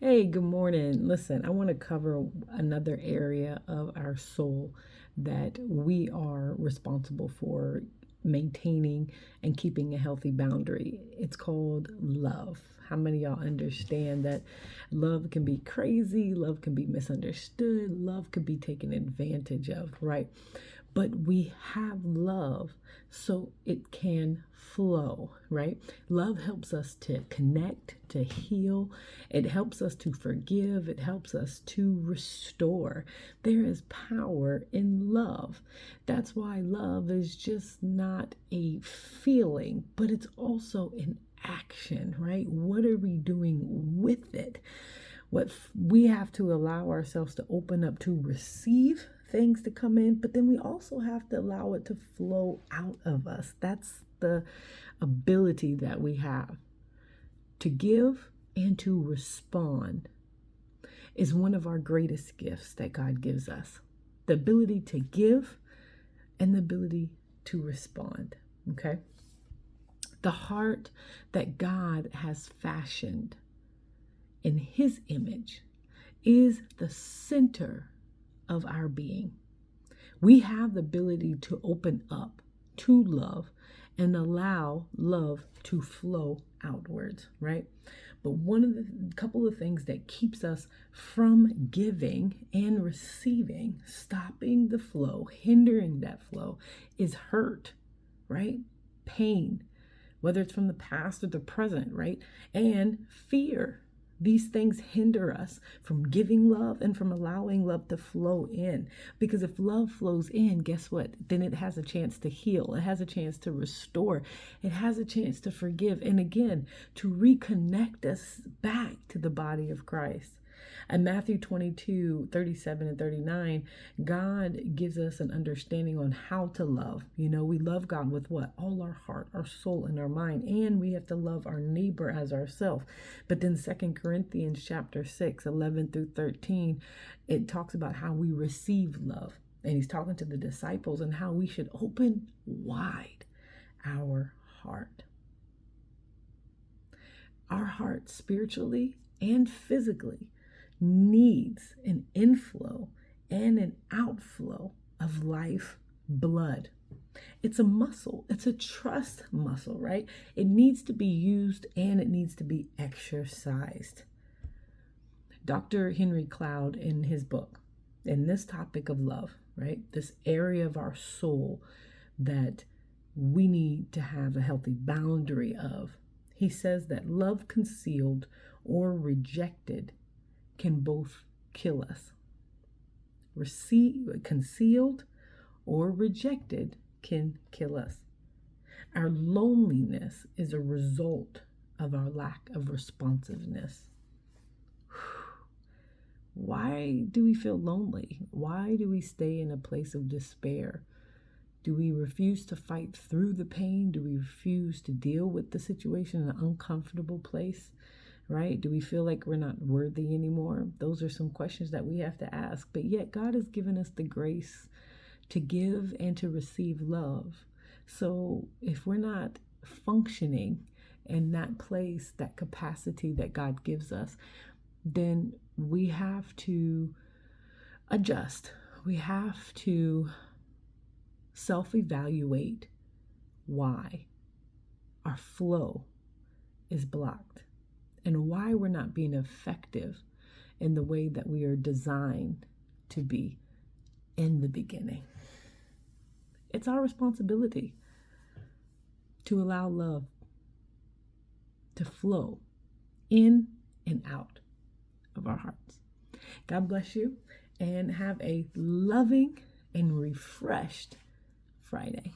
Hey, good morning. Listen, I want to cover another area of our soul that we are responsible for maintaining and keeping a healthy boundary. It's called love. How many of y'all understand that love can be crazy, love can be misunderstood, love can be taken advantage of, right? But we have love so it can flow, right? Love helps us to connect, to heal. It helps us to forgive. It helps us to restore. There is power in love. That's why love is just not a feeling, but it's also an action, right? What are we doing with it? What we have to allow ourselves to open up to receive things to come in, but then we also have to allow it to flow out of us. That's the ability that we have to give and to respond is one of our greatest gifts that God gives us. The ability to give and the ability to respond, okay? The heart that God has fashioned in His image is the center of our being. We have the ability to open up to love and allow love to flow outwards, right? But one of the couple of things that keeps us from giving and receiving, stopping the flow, hindering that flow, is hurt, right? Pain, whether it's from the past or the present, right? And fear. These things hinder us from giving love and from allowing love to flow in. Because if love flows in, guess what? Then it has a chance to heal. It has a chance to restore. It has a chance to forgive. And again, to reconnect us back to the body of Christ. In Matthew 22:37 and 39, God gives us an understanding on how to love. We love God with what? All our heart, our soul, and our mind. And we have to love our neighbor as ourselves. But then 2 Corinthians chapter 6:11-13, it talks about how we receive love. And he's talking to the disciples and how we should open wide our heart. Our heart spiritually and physically needs an inflow and an outflow of life blood. It's a muscle. It's a trust muscle, right? It needs to be used and it needs to be exercised. Dr. Henry Cloud, in his book, in this topic of love, right? This area of our soul that we need to have a healthy boundary of, he says that love concealed or rejected can both kill us. Concealed or rejected can kill us. Our loneliness is a result of our lack of responsiveness. Why do we feel lonely? Why do we stay in a place of despair? Do we refuse to fight through the pain? Do we refuse to deal with the situation in an uncomfortable place? Right? Do we feel like we're not worthy anymore? Those are some questions that we have to ask. But yet God has given us the grace to give and to receive love. So if we're not functioning in that place, that capacity that God gives us, then we have to adjust. We have to self-evaluate why our flow is blocked and why we're not being effective in the way that we are designed to be in the beginning. It's our responsibility to allow love to flow in and out of our hearts. God bless you and have a loving and refreshed Friday.